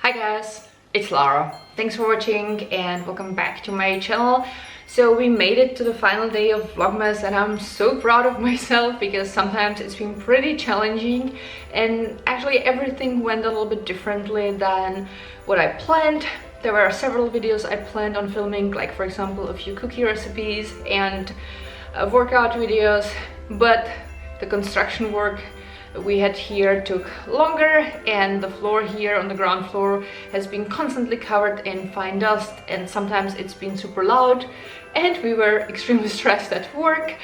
Hi guys, it's Lara. Thanks for watching and welcome back to my channel. So we made it to the final day of Vlogmas and I'm so proud of myself because sometimes it's been pretty challenging and actually everything went a little bit differently than what I planned. There were several videos I planned on filming, like for example a few cookie recipes and workout videos, but the construction work we had here took longer and the floor here on the ground floor has been constantly covered in fine dust and sometimes it's been super loud and we were extremely stressed at work.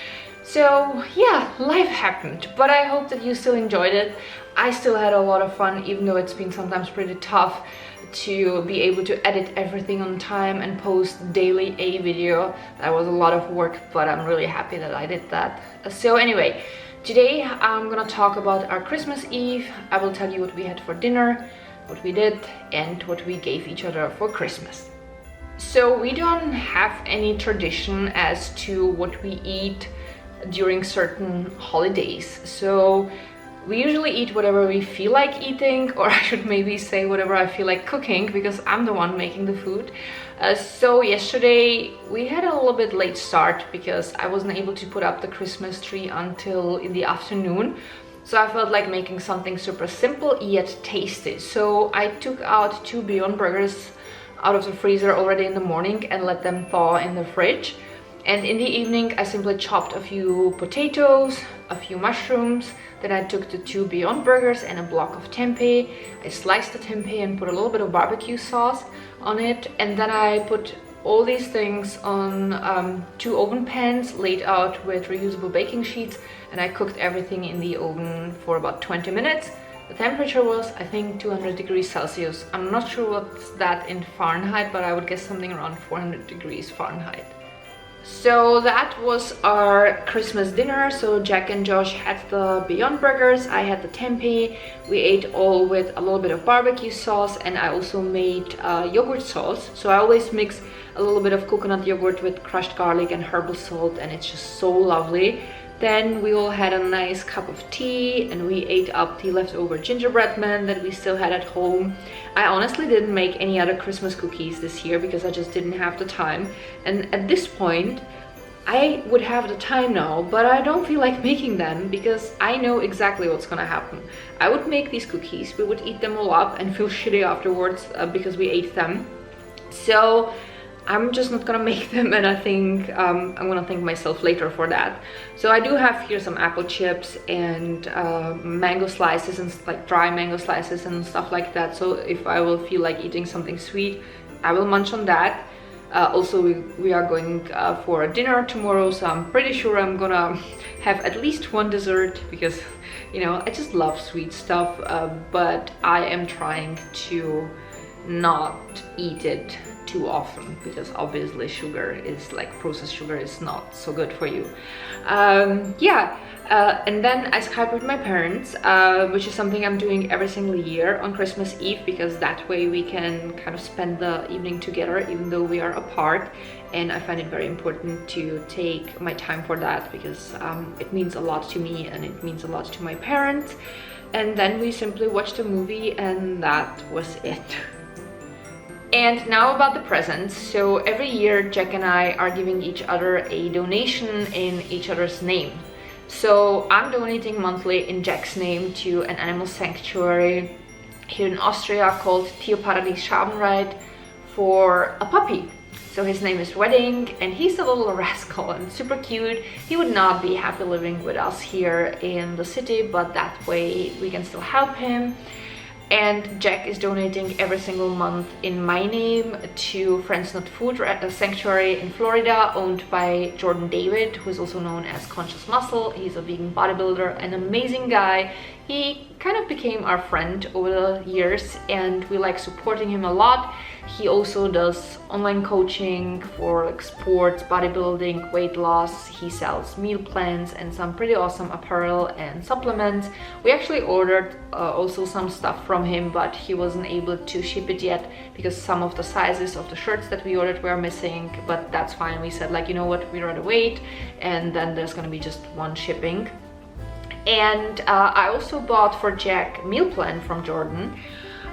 So yeah, life happened, but I hope that you still enjoyed it. I still had a lot of fun, even though it's been sometimes pretty tough to be able to edit everything on time and post daily a video. That was a lot of work, but I'm really happy that I did that. So anyway, today I'm gonna talk about our Christmas Eve. I will tell you what we had for dinner, what we did, and what we gave each other for Christmas. So we don't have any tradition as to what we eat during certain holidays. So we usually eat whatever we feel like eating, or I should maybe say whatever I feel like cooking, because I'm the one making the food. So yesterday we had a little bit late start because I wasn't able to put up the Christmas tree until in the afternoon. So I felt like making something super simple yet tasty. So I took out 2 Beyond Burgers out of the freezer already in the morning and let them thaw in the fridge. And in the evening I simply chopped a few potatoes, a few mushrooms. Then I took the 2 Beyond Burgers and a block of tempeh. I sliced the tempeh and put a little bit of barbecue sauce on it. And then I put all these things on 2 oven pans laid out with reusable baking sheets. And I cooked everything in the oven for about 20 minutes. The temperature was, I think, 200 degrees Celsius. I'm not sure what's that in Fahrenheit, but I would guess something around 400 degrees Fahrenheit. So that was our Christmas dinner. So Jack and Josh had the Beyond Burgers, I had the tempeh. We ate all with a little bit of barbecue sauce, and I also made yogurt sauce. So I always mix a little bit of coconut yogurt with crushed garlic and herbal salt, and it's just so lovely. Then we all had a nice cup of tea and we ate up the leftover gingerbread man that we still had at home. I honestly didn't make any other Christmas cookies this year because I just didn't have the time. And at this point, I would have the time now, but I don't feel like making them because I know exactly what's gonna happen. I would make these cookies, we would eat them all up and feel shitty afterwards because we ate them. So I'm just not gonna make them, and I think I'm gonna thank myself later for that. So I do have here some apple chips and mango slices and like dry mango slices and stuff like that. So if I will feel like eating something sweet, I will munch on that. Also, we are going for a dinner tomorrow, so I'm pretty sure I'm gonna have at least one dessert because, you know, I just love sweet stuff, but I am trying to not eat it too often because obviously sugar is like processed sugar is not so good for you. And then I Skyped with my parents, which is something I'm doing every single year on Christmas Eve because that way we can kind of spend the evening together even though we are apart, and I find it very important to take my time for that because it means a lot to me and it means a lot to my parents. And then we simply watched a movie and that was it. And now about the presents. So every year Jack and I are giving each other a donation in each other's name. So I'm donating monthly in Jack's name to an animal sanctuary here in Austria called Tierparadies Schabenreit for a puppy. So his name is Wedding and he's a little rascal and super cute. He would not be happy living with us here in the city, but that way we can still help him. And Jack is donating every single month in my name to Friends Not Food, a sanctuary in Florida owned by Jordan David, who is also known as Conscious Muscle. He's a vegan bodybuilder, an amazing guy. He kind of became our friend over the years and we like supporting him a lot. He also does online coaching for like sports, bodybuilding, weight loss. He sells meal plans and some pretty awesome apparel and supplements. We actually ordered also some stuff from him, but he wasn't able to ship it yet because some of the sizes of the shirts that we ordered were missing, but that's fine. We said like, you know what, we'd rather wait and then there's gonna be just one shipping. And I also bought for Jack meal plan from Jordan.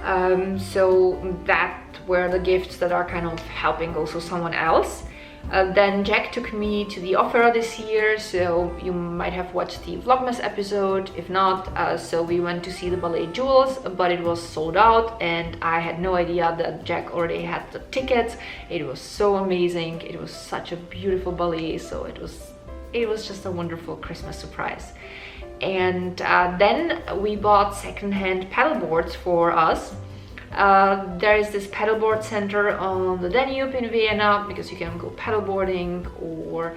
So that were the gifts that are kind of helping also someone else. Then Jack took me to the opera this year, so you might have watched the Vlogmas episode. If not, so we went to see the ballet Jewels, but it was sold out and I had no idea that Jack already had the tickets. It was so amazing. It was such a beautiful ballet, so it was just a wonderful Christmas surprise. And then we bought secondhand paddle boards for us. There is this paddleboard center on the Danube in Vienna, because you can go paddleboarding or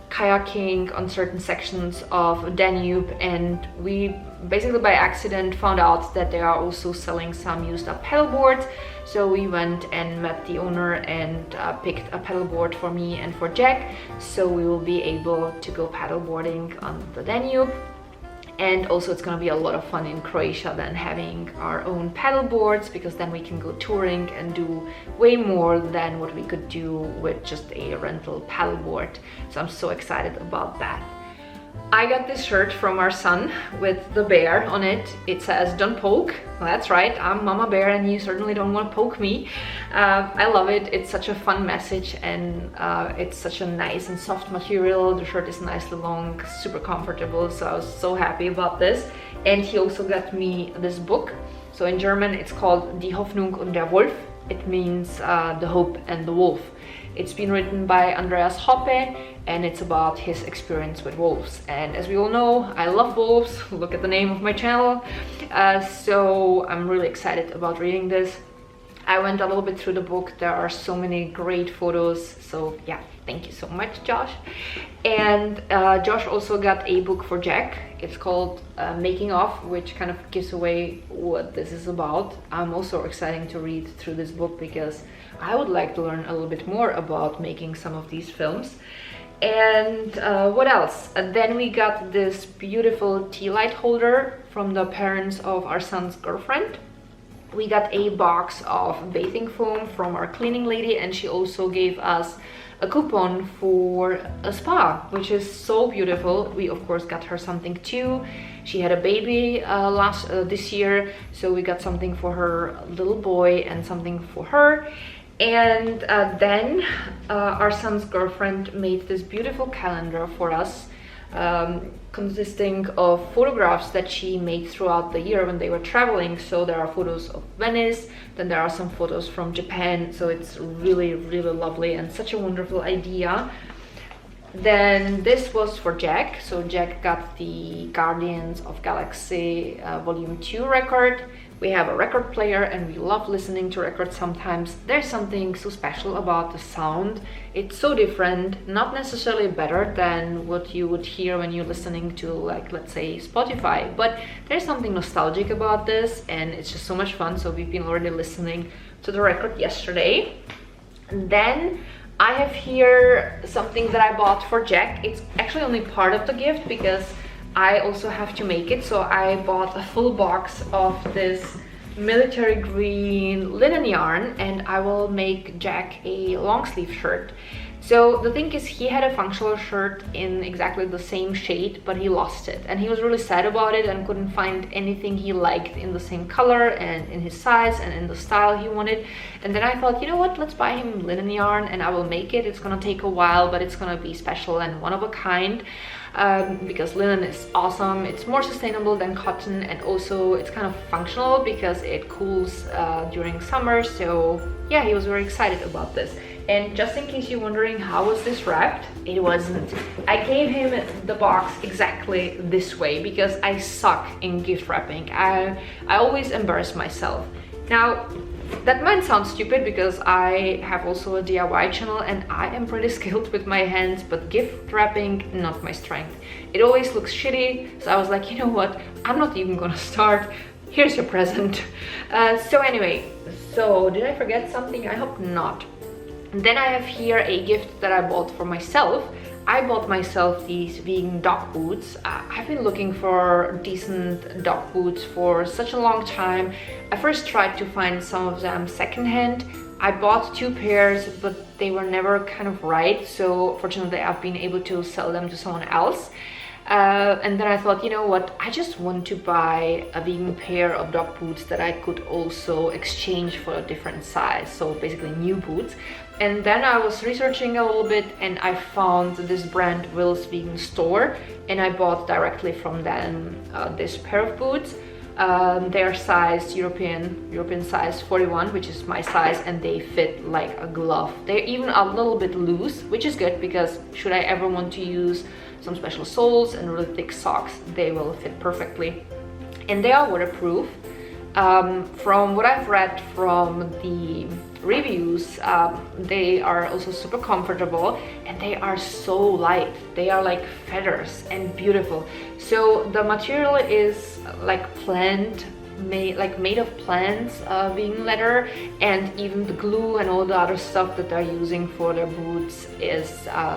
kayaking on certain sections of Danube, and we basically by accident found out that they are also selling some used up paddleboards. So we went and met the owner and picked a paddleboard for me and for Jack, so we will be able to go paddleboarding on the Danube. And also it's gonna be a lot of fun in Croatia then, having our own paddle boards, because then we can go touring and do way more than what we could do with just a rental paddle board. So I'm so excited about that. I got this shirt from our son with the bear on it. It says, "Don't poke." Well, that's right, I'm Mama Bear and you certainly don't want to poke me. I love it. It's such a fun message, and it's such a nice and soft material. The shirt is nicely long, super comfortable, so I was so happy about this. And he also got me this book. So in German it's called Die Hoffnung und der Wolf. It means The Hope and the Wolf. It's been written by Andreas Hoppe, and it's about his experience with wolves. And as we all know, I love wolves. Look at the name of my channel. So I'm really excited about reading this. I went a little bit through the book. There are so many great photos. So yeah, thank you so much, Josh. And Josh also got a book for Jack. It's called Making Off, which kind of gives away what this is about. I'm also excited to read through this book because I would like to learn a little bit more about making some of these films. And what else? Then we got this beautiful tea light holder from the parents of our son's girlfriend. We got a box of bathing foam from our cleaning lady, and she also gave us a coupon for a spa, which is so beautiful. We of course got her something too. She had a baby this year, so we got something for her little boy and something for her. And then our son's girlfriend made this beautiful calendar for us, consisting of photographs that she made throughout the year when they were traveling. So there are photos of Venice, then there are some photos from Japan, so it's really, really lovely and such a wonderful idea. Then this was for Jack. So Jack got the Guardians of Galaxy Volume 2 record. We have a record player and we love listening to records sometimes. There's something so special about the sound. It's so different, not necessarily better than what you would hear when you're listening to, like, let's say Spotify, but there's something nostalgic about this and it's just so much fun. So we've been already listening to the record yesterday. And then I have here something that I bought for Jack. It's actually only part of the gift because I also have to make it. So I bought a full box of this military green linen yarn, and I will make Jack a long sleeve shirt. So the thing is, he had a functional shirt in exactly the same shade, but he lost it and he was really sad about it and couldn't find anything he liked in the same color and in his size and in the style he wanted. And then I thought, you know what, let's buy him linen yarn and I will make it. It's gonna take a while, but it's gonna be special and one of a kind. Because linen is awesome. It's more sustainable than cotton, and also it's kind of functional because it cools during summer. So yeah, he was very excited about this. And just in case you're wondering how was this wrapped, it wasn't. I gave him the box exactly this way because I suck in gift wrapping. I always embarrass myself. Now, that might sound stupid because I have also a DIY channel and I am pretty skilled with my hands, but gift wrapping, not my strength. It always looks shitty, so I was like, you know what, I'm not even gonna start. Here's your present. So anyway, so did I forget something? I hope not. Then I have here a gift that I bought for myself. I bought myself these vegan dog boots. I've been looking for decent dog boots for such a long time. I first tried to find some of them secondhand. I bought 2 pairs, but they were never kind of right. So fortunately, I've been able to sell them to someone else. And then I thought, you know what, I just want to buy a vegan pair of dog boots that I could also exchange for a different size, so basically new boots. And then I was researching a little bit and I found this brand Will's Vegan Store, and I bought directly from them this pair of boots. They're size European size 41, which is my size, and they fit like a glove. They're even a little bit loose, which is good because should I ever want to use some special soles and really thick socks, they will fit perfectly. And they are waterproof. From what I've read from the reviews, they are also super comfortable, and they are so light. They are like feathers and beautiful. So the material is like made of plants, vegan leather, and even the glue and all the other stuff that they're using for their boots is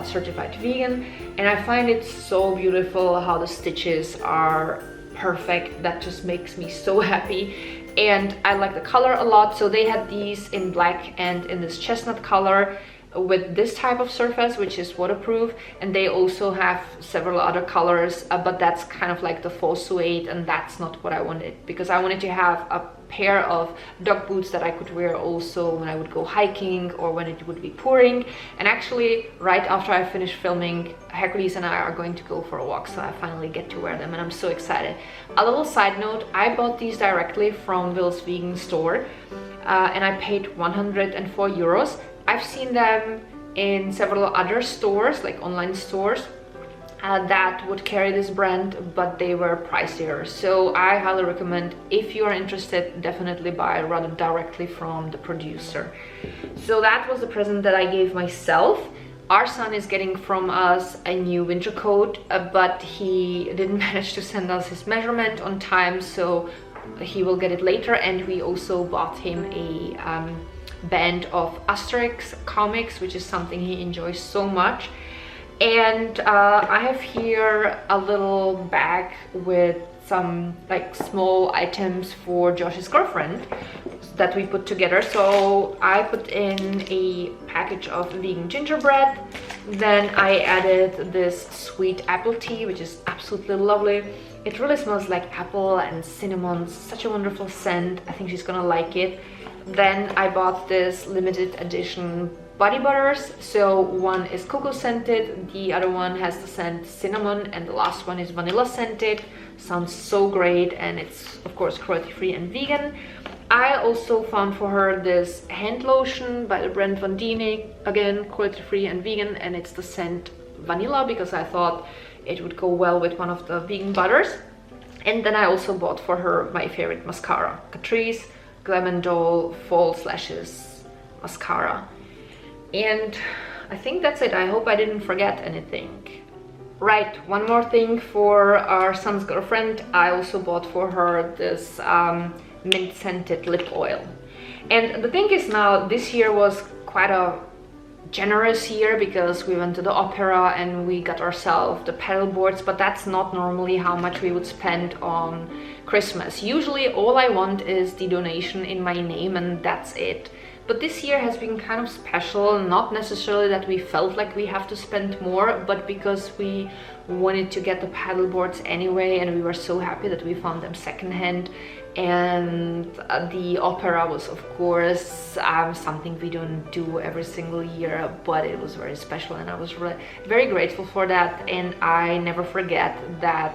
certified vegan. And I find it so beautiful how the stitches are perfect. That just makes me so happy. And I like the color a lot. So they had these in black and in this chestnut color with this type of surface, which is waterproof. And they also have several other colors, but that's kind of like the faux suede, and that's not what I wanted, because I wanted to have a pair of dog boots that I could wear also when I would go hiking or when it would be pouring. And actually right after I finish filming, Hercules and I are going to go for a walk, so I finally get to wear them and I'm so excited. A little side note, I bought these directly from Will's Vegan Store, and I paid 104 euros. I've seen them in several other stores, like online stores, that would carry this brand, but they were pricier. So I highly recommend, if you are interested, definitely buy rather directly from the producer. So that was the present that I gave myself. Our son is getting from us a new winter coat, but he didn't manage to send us his measurement on time, so he will get it later. And we also bought him a band of Asterix comics, which is something he enjoys so much. And I have here a little bag with some like small items for Josh's girlfriend that we put together. So I put in a package of vegan gingerbread, then I added this sweet apple tea, which is absolutely lovely. It really smells like apple and cinnamon, such a wonderful scent. I think she's gonna like it. Then I bought this limited edition body butters. So one is cocoa scented, the other one has the scent cinnamon, and the last one is vanilla scented. Sounds so great, and it's of course cruelty free and vegan. I also found for her this hand lotion by the brand Van Dine, again cruelty free and vegan, and it's the scent vanilla because I thought it would go well with one of the vegan butters. And then I also bought for her my favorite mascara, Catrice Glam & Dole False Lashes mascara. And I think that's it. I hope I didn't forget anything. Right, one more thing for our son's girlfriend. I also bought for her this mint scented lip oil. And the thing is, now this year was quite a generous year because we went to the opera and we got ourselves the paddle boards, but that's not normally how much we would spend on Christmas. Usually all I want is the donation in my name and that's it. But this year has been kind of special, not necessarily that we felt like we have to spend more, but because we wanted to get the paddle boards anyway, and we were so happy that we found them secondhand. And the opera was of course something we don't do every single year, but it was very special and I was really very grateful for that. And I never forget that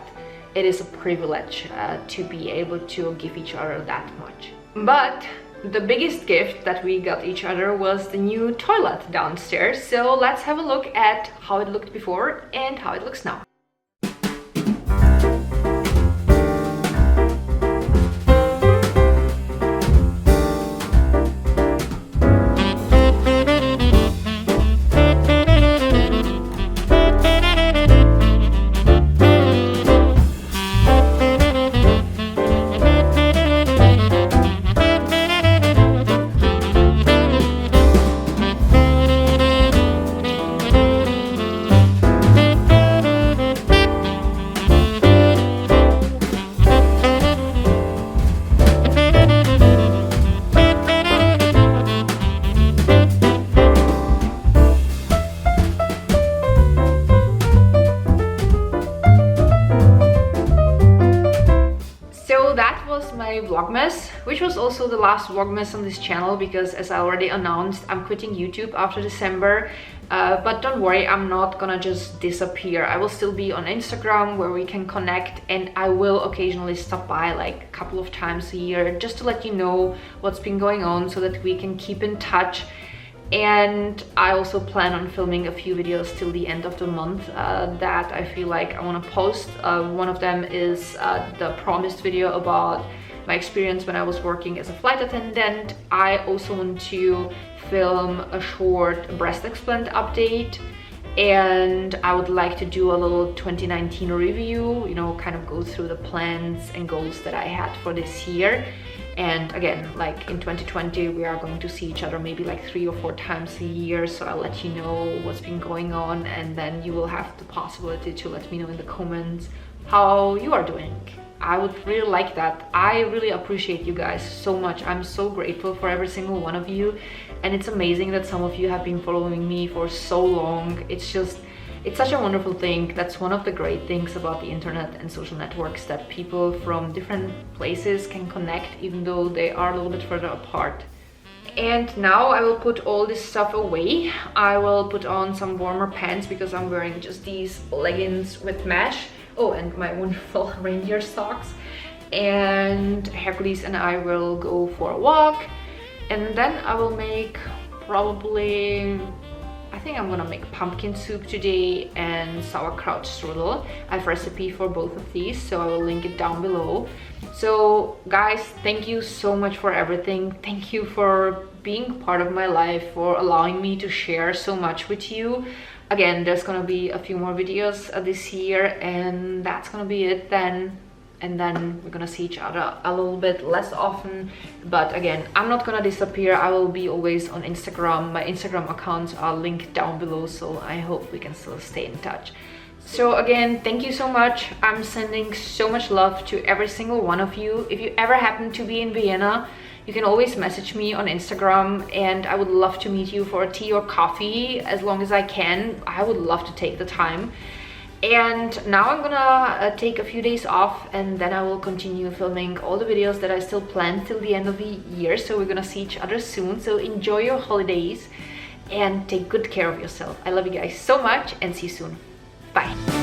it is a privilege to be able to give each other that much. But the biggest gift that we got each other was the new toilet downstairs. So let's have a look at how it looked before and how it looks now. So that was my Vlogmas, which was also the last Vlogmas on this channel because, as I already announced, I'm quitting YouTube after December. But don't worry, I'm not gonna just disappear. I will still be on Instagram where we can connect, and I will occasionally stop by like a couple of times a year just to let you know what's been going on so that we can keep in touch. And I also plan on filming a few videos till the end of the month that I feel like I want to post. One of them is the promised video about my experience when I was working as a flight attendant. I also want to film a short breast explant update, and I would like to do a little 2019 review, you know, kind of go through the plans and goals that I had for this year. And again, like in 2020, we are going to see each other maybe like 3 or 4 times a year, so I'll let you know what's been going on, and then you will have the possibility to let me know in the comments how you are doing. I would really like that. I really appreciate you guys so much. I'm so grateful for every single one of you, and it's amazing that some of you have been following me for so long. It's such a wonderful thing. That's one of the great things about the internet and social networks, that people from different places can connect even though they are a little bit further apart. And now I will put all this stuff away. I will put on some warmer pants because I'm wearing just these leggings with mesh. Oh, and my wonderful reindeer socks. And Hercules and I will go for a walk, and then I will make I think I'm gonna make pumpkin soup today and sauerkraut strudel. I have a recipe for both of these, so I will link it down below. So guys, thank you so much for everything. Thank you for being part of my life, for allowing me to share so much with you. Again, there's gonna be a few more videos this year, and that's gonna be it then. And then we're gonna see each other a little bit less often. But again, I'm not gonna disappear. I will be always on Instagram. My Instagram accounts are linked down below, so I hope we can still stay in touch. So again, thank you so much. I'm sending so much love to every single one of you. If you ever happen to be in Vienna, you can always message me on Instagram, and I would love to meet you for a tea or coffee as long as I can. I would love to take the time. And now I'm gonna take a few days off, and then I will continue filming all the videos that I still plan till the end of the year. So we're gonna see each other soon. So enjoy your holidays and take good care of yourself. I love you guys so much, and see you soon. Bye.